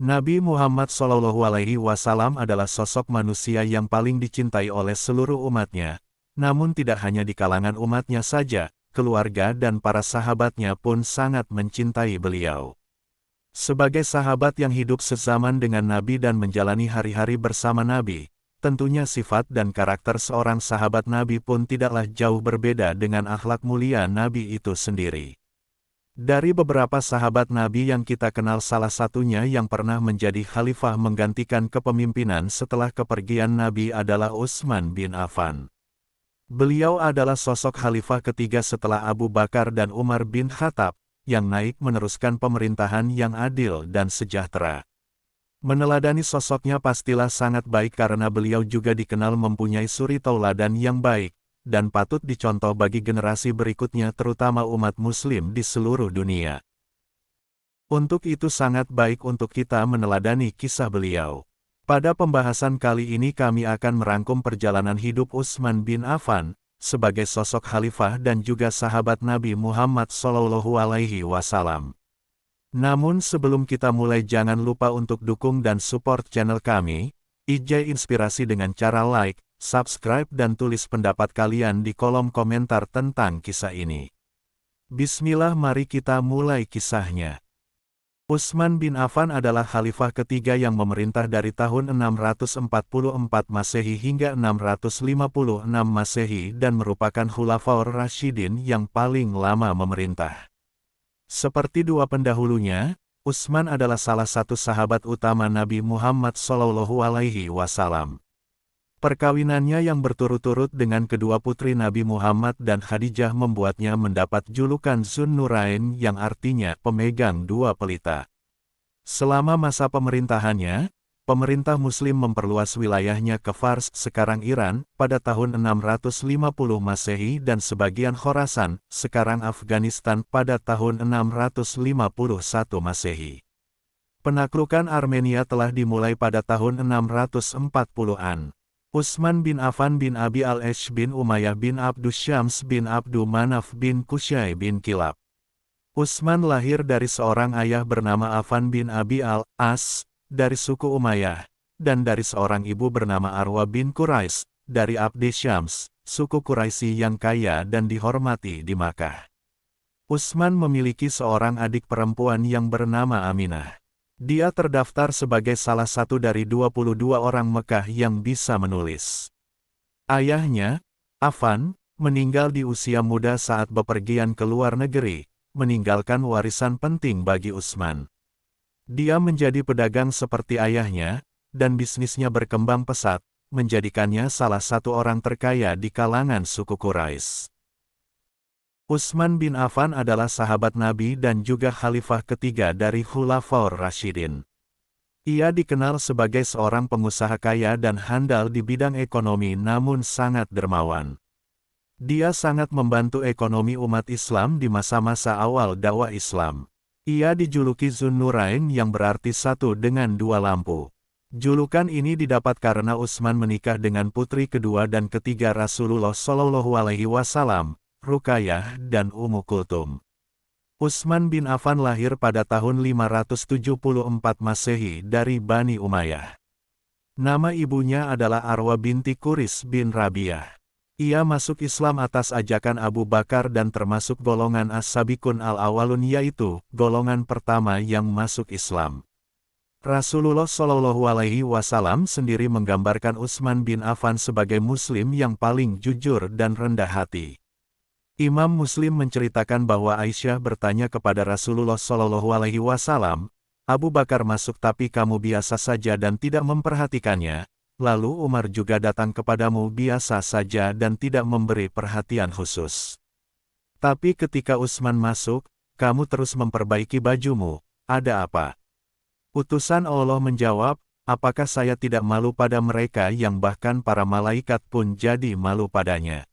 Nabi Muhammad SAW adalah sosok manusia yang paling dicintai oleh seluruh umatnya, namun tidak hanya di kalangan umatnya saja, keluarga dan para sahabatnya pun sangat mencintai beliau. Sebagai sahabat yang hidup sezaman dengan Nabi dan menjalani hari-hari bersama Nabi, tentunya sifat dan karakter seorang sahabat Nabi pun tidaklah jauh berbeda dengan akhlak mulia Nabi itu sendiri. Dari beberapa sahabat Nabi yang kita kenal, salah satunya yang pernah menjadi khalifah menggantikan kepemimpinan setelah kepergian Nabi adalah Utsman bin Affan. Beliau adalah sosok khalifah ketiga setelah Abu Bakar dan Umar bin Khattab, yang naik meneruskan pemerintahan yang adil dan sejahtera. Meneladani sosoknya pastilah sangat baik karena beliau juga dikenal mempunyai suri tauladan yang baik, dan patut dicontoh bagi generasi berikutnya terutama umat muslim di seluruh dunia. Untuk itu sangat baik untuk kita meneladani kisah beliau. Pada pembahasan kali ini kami akan merangkum perjalanan hidup Utsman bin Affan, sebagai sosok khalifah dan juga sahabat Nabi Muhammad SAW. Namun sebelum kita mulai jangan lupa untuk dukung dan support channel kami, IJ Inspirasi dengan cara like, subscribe dan tulis pendapat kalian di kolom komentar tentang kisah ini. Bismillah, mari kita mulai kisahnya. Utsman bin Affan adalah khalifah ketiga yang memerintah dari tahun 644 Masehi hingga 656 Masehi dan merupakan Khulafaur Rasyidin yang paling lama memerintah. Seperti dua pendahulunya, Utsman adalah salah satu sahabat utama Nabi Muhammad SAW. Perkawinannya yang berturut-turut dengan kedua putri Nabi Muhammad dan Khadijah membuatnya mendapat julukan Zun Nurain yang artinya pemegang dua pelita. Selama masa pemerintahannya, pemerintah Muslim memperluas wilayahnya ke Fars sekarang Iran pada tahun 650 Masehi dan sebagian Khorasan sekarang Afghanistan pada tahun 651 Masehi. Penaklukan Armenia telah dimulai pada tahun 640-an. Utsman bin Affan bin Abi al-Ash bin Umayyah bin Abdus Syams bin Abdu Manaf bin Qusay bin Kilab. Utsman lahir dari seorang ayah bernama Affan bin Abi al-As, dari suku Umayyah, dan dari seorang ibu bernama Arwa bin Quraisy, dari Abdi Syams, suku Quraisy yang kaya dan dihormati di Makkah. Utsman memiliki seorang adik perempuan yang bernama Aminah. Dia terdaftar sebagai salah satu dari 22 orang Mekah yang bisa menulis. Ayahnya, Affan, meninggal di usia muda saat bepergian ke luar negeri, meninggalkan warisan penting bagi Utsman. Dia menjadi pedagang seperti ayahnya, dan bisnisnya berkembang pesat, menjadikannya salah satu orang terkaya di kalangan suku Quraisy. Utsman bin Affan adalah sahabat Nabi dan juga khalifah ketiga dari Khulafaur Rasyidin. Ia dikenal sebagai seorang pengusaha kaya dan handal di bidang ekonomi namun sangat dermawan. Dia sangat membantu ekonomi umat Islam di masa-masa awal dakwah Islam. Ia dijuluki Zun Nurain yang berarti satu dengan dua lampu. Julukan ini didapat karena Utsman menikah dengan putri kedua dan ketiga Rasulullah SAW, Ruqayyah dan Ummu Kulthum. Utsman bin Affan lahir pada tahun 574 Masehi dari Bani Umayyah. Nama ibunya adalah Arwa binti Quris bin Rabi'ah. Ia masuk Islam atas ajakan Abu Bakar dan termasuk golongan As-Sabiqun al-Awwalun, yaitu golongan pertama yang masuk Islam. Rasulullah SAW sendiri menggambarkan Utsman bin Affan sebagai muslim yang paling jujur dan rendah hati. Imam Muslim menceritakan bahwa Aisyah bertanya kepada Rasulullah SAW, Abu Bakar masuk tapi kamu biasa saja dan tidak memperhatikannya, lalu Umar juga datang kepadamu biasa saja dan tidak memberi perhatian khusus. Tapi ketika Utsman masuk, kamu terus memperbaiki bajumu, ada apa? Utusan Allah menjawab, apakah saya tidak malu pada mereka yang bahkan para malaikat pun jadi malu padanya?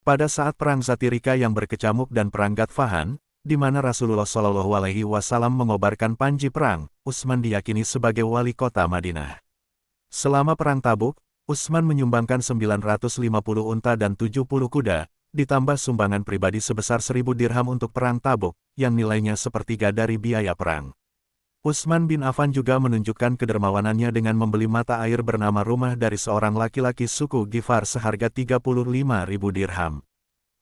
Pada saat perang Zatirika yang berkecamuk dan perang Ghatfan, di mana Rasulullah SAW mengobarkan panji perang, Utsman diyakini sebagai wali kota Madinah. Selama perang Tabuk, Utsman menyumbangkan 950 unta dan 70 kuda, ditambah sumbangan pribadi sebesar 1000 dirham untuk perang Tabuk, yang nilainya sepertiga dari biaya perang. Utsman bin Affan juga menunjukkan kedermawanannya dengan membeli mata air bernama rumah dari seorang laki-laki suku Ghifar seharga 35.000 dirham.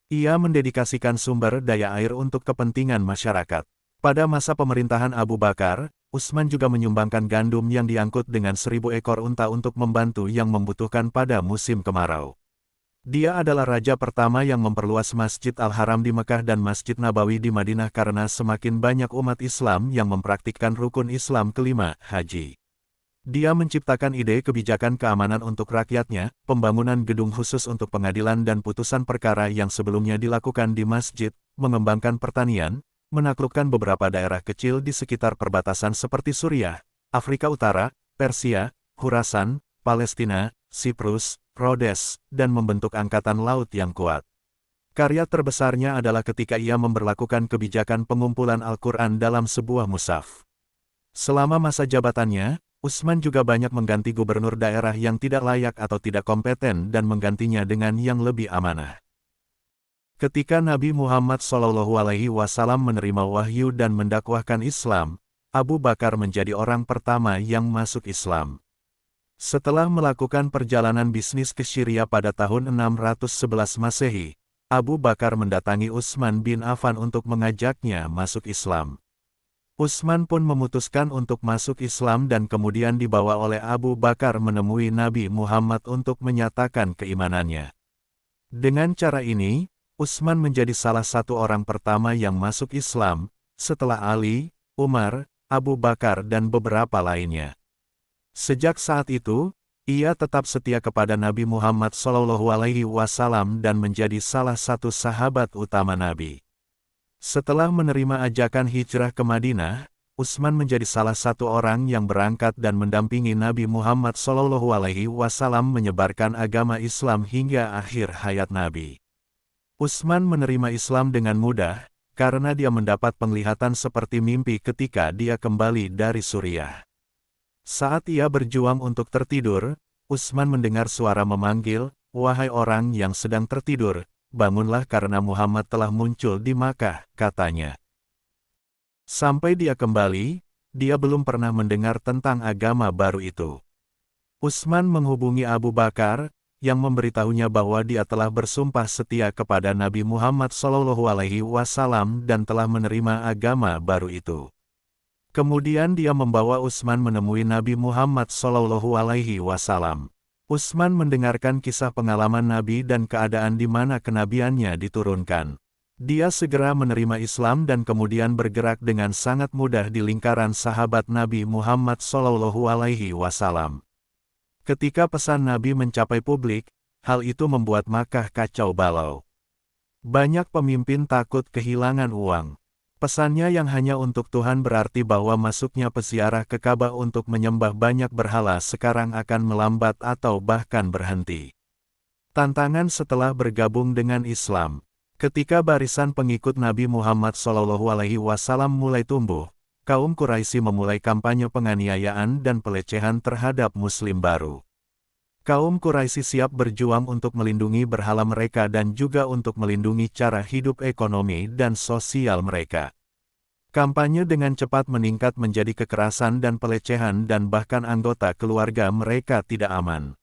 Ia mendedikasikan sumber daya air untuk kepentingan masyarakat. Pada masa pemerintahan Abu Bakar, Utsman juga menyumbangkan gandum yang diangkut dengan 1.000 ekor unta untuk membantu yang membutuhkan pada musim kemarau. Dia adalah raja pertama yang memperluas Masjid Al-Haram di Mekah dan Masjid Nabawi di Madinah karena semakin banyak umat Islam yang mempraktikkan rukun Islam kelima, haji. Dia menciptakan ide kebijakan keamanan untuk rakyatnya, pembangunan gedung khusus untuk pengadilan dan putusan perkara yang sebelumnya dilakukan di masjid, mengembangkan pertanian, menaklukkan beberapa daerah kecil di sekitar perbatasan seperti Suriah, Afrika Utara, Persia, Khurasan, Palestina, Siprus, Rhodes, dan membentuk angkatan laut yang kuat. Karya terbesarnya adalah ketika ia memberlakukan kebijakan pengumpulan Al-Quran dalam sebuah mushaf. Selama masa jabatannya, Utsman juga banyak mengganti gubernur daerah yang tidak layak atau tidak kompeten dan menggantinya dengan yang lebih amanah. Ketika Nabi Muhammad SAW menerima wahyu dan mendakwahkan Islam, Abu Bakar menjadi orang pertama yang masuk Islam. Setelah melakukan perjalanan bisnis ke Syria pada tahun 611 Masehi, Abu Bakar mendatangi Utsman bin Affan untuk mengajaknya masuk Islam. Utsman pun memutuskan untuk masuk Islam dan kemudian dibawa oleh Abu Bakar menemui Nabi Muhammad untuk menyatakan keimanannya. Dengan cara ini, Utsman menjadi salah satu orang pertama yang masuk Islam, setelah Ali, Umar, Abu Bakar dan beberapa lainnya. Sejak saat itu, ia tetap setia kepada Nabi Muhammad SAW dan menjadi salah satu sahabat utama Nabi. Setelah menerima ajakan hijrah ke Madinah, Utsman menjadi salah satu orang yang berangkat dan mendampingi Nabi Muhammad SAW menyebarkan agama Islam hingga akhir hayat Nabi. Utsman menerima Islam dengan mudah, karena dia mendapat penglihatan seperti mimpi ketika dia kembali dari Suriah. Saat ia berjuang untuk tertidur, Utsman mendengar suara memanggil, "Wahai orang yang sedang tertidur, bangunlah karena Muhammad telah muncul di Makkah," katanya. Sampai dia kembali, dia belum pernah mendengar tentang agama baru itu. Utsman menghubungi Abu Bakar, yang memberitahunya bahwa dia telah bersumpah setia kepada Nabi Muhammad SAW dan telah menerima agama baru itu. Kemudian dia membawa Utsman menemui Nabi Muhammad SAW. Utsman mendengarkan kisah pengalaman Nabi dan keadaan di mana kenabiannya diturunkan. Dia segera menerima Islam dan kemudian bergerak dengan sangat mudah di lingkaran sahabat Nabi Muhammad SAW. Ketika pesan Nabi mencapai publik, hal itu membuat Makkah kacau balau. Banyak pemimpin takut kehilangan uang. Pesannya yang hanya untuk Tuhan berarti bahwa masuknya peziarah ke Ka'bah untuk menyembah banyak berhala sekarang akan melambat atau bahkan berhenti. Tantangan setelah bergabung dengan Islam. Ketika barisan pengikut Nabi Muhammad SAW mulai tumbuh, kaum Quraisy memulai kampanye penganiayaan dan pelecehan terhadap Muslim baru. Kaum Quraisy siap berjuang untuk melindungi berhala mereka dan juga untuk melindungi cara hidup ekonomi dan sosial mereka. Kampanye dengan cepat meningkat menjadi kekerasan dan pelecehan dan bahkan anggota keluarga mereka tidak aman.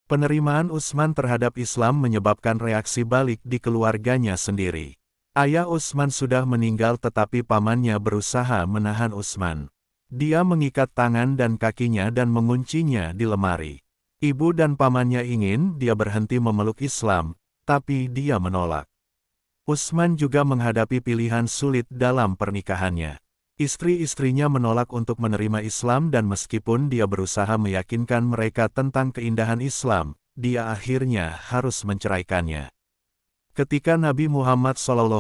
Penerimaan Utsman terhadap Islam menyebabkan reaksi balik di keluarganya sendiri. Ayah Utsman sudah meninggal tetapi pamannya berusaha menahan Utsman. Dia mengikat tangan dan kakinya dan menguncinya di lemari. Ibu dan pamannya ingin dia berhenti memeluk Islam, tapi dia menolak. Utsman juga menghadapi pilihan sulit dalam pernikahannya. Istri-istrinya menolak untuk menerima Islam dan meskipun dia berusaha meyakinkan mereka tentang keindahan Islam, dia akhirnya harus menceraikannya. Ketika Nabi Muhammad SAW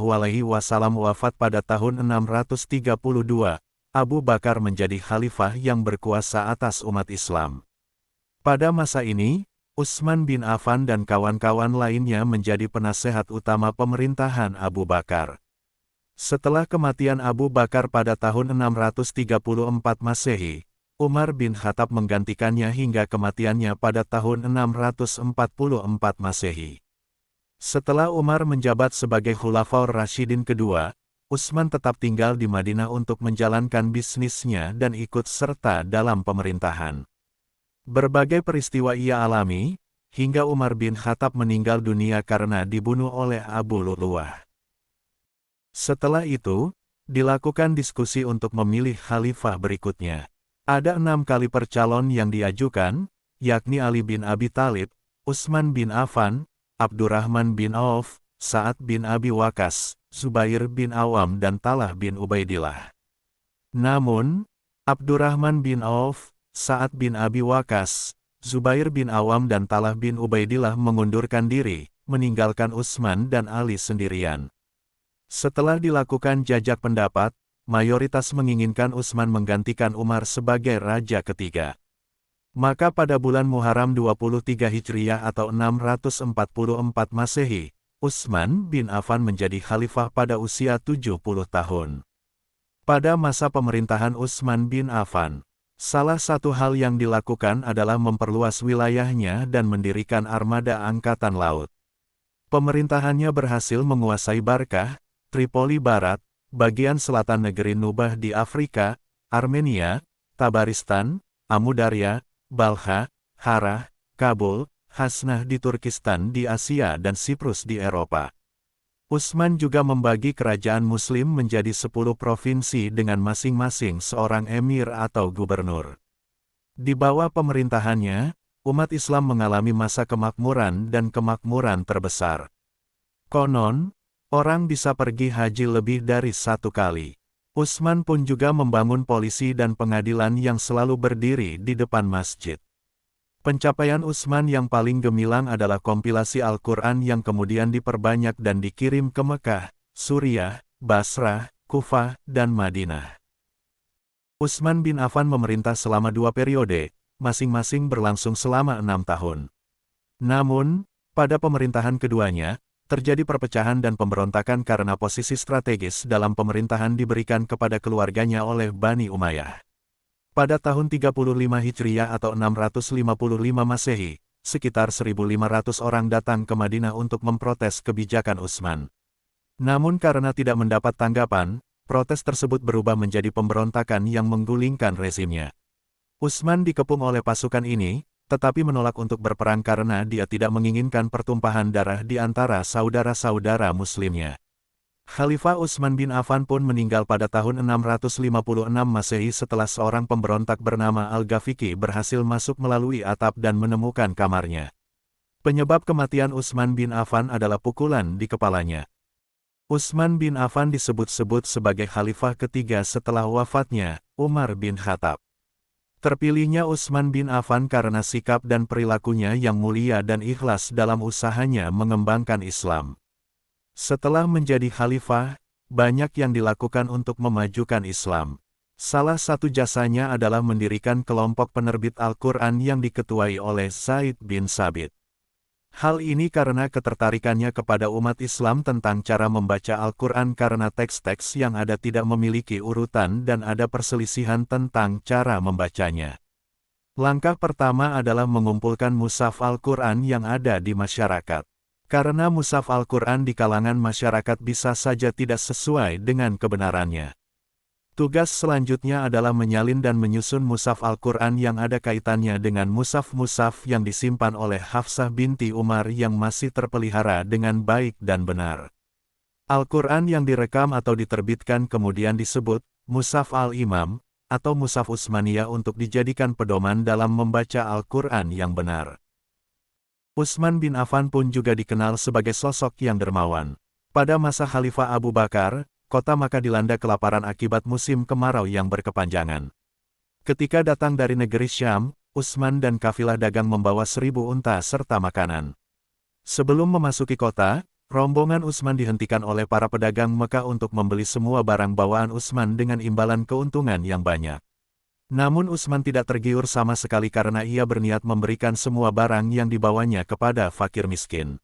wafat pada tahun 632, Abu Bakar menjadi khalifah yang berkuasa atas umat Islam. Pada masa ini, Utsman bin Affan dan kawan-kawan lainnya menjadi penasehat utama pemerintahan Abu Bakar. Setelah kematian Abu Bakar pada tahun 634 Masehi, Umar bin Khattab menggantikannya hingga kematiannya pada tahun 644 Masehi. Setelah Umar menjabat sebagai Khulafaur Rasyidin kedua, Utsman tetap tinggal di Madinah untuk menjalankan bisnisnya dan ikut serta dalam pemerintahan. Berbagai peristiwa ia alami, hingga Umar bin Khattab meninggal dunia karena dibunuh oleh Abu Lu'lu'ah. Setelah itu, dilakukan diskusi untuk memilih khalifah berikutnya. Ada 6 kali percalon yang diajukan, yakni Ali bin Abi Thalib, Utsman bin Affan, Abdurrahman bin Auf, Sa'ad bin Abi Waqqas, Zubair bin Awam dan Talha bin Ubaidillah. Namun, Abdurrahman bin Auf, Sa'ad bin Abi Waqqas, Zubair bin Awam dan Talha bin Ubaidillah mengundurkan diri, meninggalkan Utsman dan Ali sendirian. Setelah dilakukan jajak pendapat, mayoritas menginginkan Utsman menggantikan Umar sebagai raja ketiga. Maka pada bulan Muharram 23 Hijriah atau 644 Masehi, Utsman bin Affan menjadi khalifah pada usia 70 tahun. Pada masa pemerintahan Utsman bin Affan, salah satu hal yang dilakukan adalah memperluas wilayahnya dan mendirikan armada angkatan laut. Pemerintahannya berhasil menguasai Barkah, Tripoli Barat, bagian selatan negeri Nubah di Afrika, Armenia, Tabaristan, Amudarya, Balkha, Harah, Kabul, Hasnah di Turkistan di Asia dan Siprus di Eropa. Utsman juga membagi kerajaan Muslim menjadi 10 provinsi dengan masing-masing seorang emir atau gubernur. Di bawah pemerintahannya, umat Islam mengalami masa kemakmuran dan kemakmuran terbesar. Konon, orang bisa pergi haji lebih dari 1 kali. Utsman pun juga membangun polisi dan pengadilan yang selalu berdiri di depan masjid. Pencapaian Utsman yang paling gemilang adalah kompilasi Al-Quran yang kemudian diperbanyak dan dikirim ke Mekah, Suriah, Basrah, Kufah, dan Madinah. Utsman bin Affan memerintah selama 2 periode, masing-masing berlangsung selama 6 tahun. Namun, pada pemerintahan keduanya, terjadi perpecahan dan pemberontakan karena posisi strategis dalam pemerintahan diberikan kepada keluarganya oleh Bani Umayyah. Pada tahun 35 Hijriah atau 655 Masehi, sekitar 1.500 orang datang ke Madinah untuk memprotes kebijakan Utsman. Namun karena tidak mendapat tanggapan, protes tersebut berubah menjadi pemberontakan yang menggulingkan rezimnya. Utsman dikepung oleh pasukan ini, tetapi menolak untuk berperang karena dia tidak menginginkan pertumpahan darah di antara saudara-saudara Muslimnya. Khalifah Utsman bin Affan pun meninggal pada tahun 656 Masehi setelah seorang pemberontak bernama Al-Ghafiqi berhasil masuk melalui atap dan menemukan kamarnya. Penyebab kematian Utsman bin Affan adalah pukulan di kepalanya. Utsman bin Affan disebut-sebut sebagai khalifah ketiga setelah wafatnya Umar bin Khattab. Terpilihnya Utsman bin Affan karena sikap dan perilakunya yang mulia dan ikhlas dalam usahanya mengembangkan Islam. Setelah menjadi khalifah, banyak yang dilakukan untuk memajukan Islam. Salah satu jasanya adalah mendirikan kelompok penerbit Al-Quran yang diketuai oleh Zaid bin Sabit. Hal ini karena ketertarikannya kepada umat Islam tentang cara membaca Al-Quran karena teks-teks yang ada tidak memiliki urutan dan ada perselisihan tentang cara membacanya. Langkah pertama adalah mengumpulkan mushaf Al-Quran yang ada di masyarakat. Karena mushaf Al-Quran di kalangan masyarakat bisa saja tidak sesuai dengan kebenarannya. Tugas selanjutnya adalah menyalin dan menyusun mushaf Al-Quran yang ada kaitannya dengan mushaf-mushaf yang disimpan oleh Hafsah binti Umar yang masih terpelihara dengan baik dan benar. Al-Quran yang direkam atau diterbitkan kemudian disebut Mushaf Al-Imam, atau Mushaf Utsmaniyah untuk dijadikan pedoman dalam membaca Al-Quran yang benar. Utsman bin Affan pun juga dikenal sebagai sosok yang dermawan. Pada masa Khalifah Abu Bakar, kota Makkah dilanda kelaparan akibat musim kemarau yang berkepanjangan. Ketika datang dari negeri Syam, Utsman dan kafilah dagang membawa 1.000 unta serta makanan. Sebelum memasuki kota, rombongan Utsman dihentikan oleh para pedagang Mekah untuk membeli semua barang bawaan Utsman dengan imbalan keuntungan yang banyak. Namun Utsman tidak tergiur sama sekali karena ia berniat memberikan semua barang yang dibawanya kepada fakir miskin.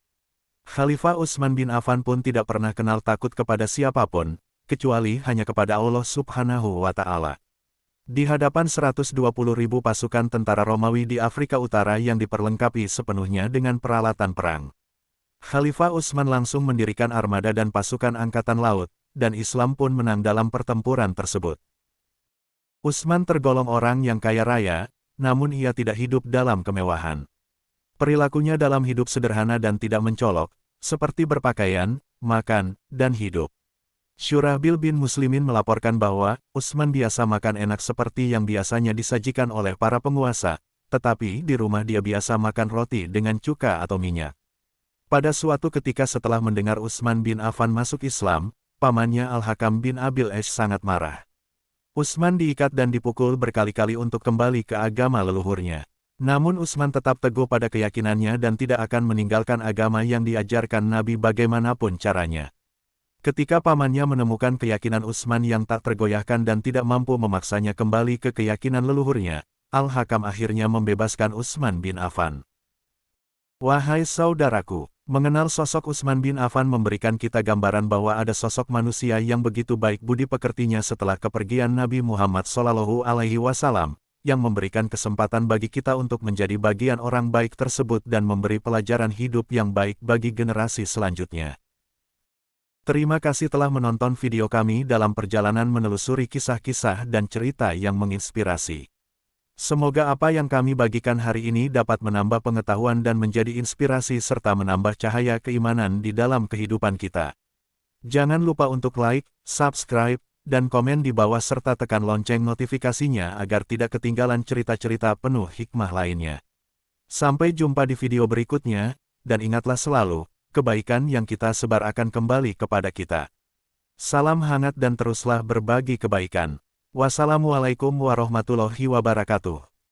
Khalifah Utsman bin Affan pun tidak pernah kenal takut kepada siapapun, kecuali hanya kepada Allah Subhanahu wa Ta'ala. Di hadapan 120.000 pasukan tentara Romawi di Afrika Utara yang diperlengkapi sepenuhnya dengan peralatan perang, Khalifah Utsman langsung mendirikan armada dan pasukan angkatan laut, dan Islam pun menang dalam pertempuran tersebut. Utsman tergolong orang yang kaya raya, namun ia tidak hidup dalam kemewahan. Perilakunya dalam hidup sederhana dan tidak mencolok, seperti berpakaian, makan, dan hidup. Syurahbil bin Muslimin melaporkan bahwa Utsman biasa makan enak seperti yang biasanya disajikan oleh para penguasa, tetapi di rumah dia biasa makan roti dengan cuka atau minyak. Pada suatu ketika setelah mendengar Utsman bin Affan masuk Islam, pamannya Al-Hakam bin Abil Ash sangat marah. Utsman diikat dan dipukul berkali-kali untuk kembali ke agama leluhurnya. Namun Utsman tetap teguh pada keyakinannya dan tidak akan meninggalkan agama yang diajarkan Nabi bagaimanapun caranya. Ketika pamannya menemukan keyakinan Utsman yang tak tergoyahkan dan tidak mampu memaksanya kembali ke keyakinan leluhurnya, Al-Hakam akhirnya membebaskan Utsman bin Affan. Wahai saudaraku, mengenal sosok Utsman bin Affan memberikan kita gambaran bahwa ada sosok manusia yang begitu baik budi pekertinya setelah kepergian Nabi Muhammad SAW, yang memberikan kesempatan bagi kita untuk menjadi bagian orang baik tersebut dan memberi pelajaran hidup yang baik bagi generasi selanjutnya. Terima kasih telah menonton video kami dalam perjalanan menelusuri kisah-kisah dan cerita yang menginspirasi. Semoga apa yang kami bagikan hari ini dapat menambah pengetahuan dan menjadi inspirasi serta menambah cahaya keimanan di dalam kehidupan kita. Jangan lupa untuk like, subscribe, dan komen di bawah serta tekan lonceng notifikasinya agar tidak ketinggalan cerita-cerita penuh hikmah lainnya. Sampai jumpa di video berikutnya, dan ingatlah selalu, kebaikan yang kita sebar akan kembali kepada kita. Salam hangat dan teruslah berbagi kebaikan. Wassalamualaikum warahmatullahi wabarakatuh.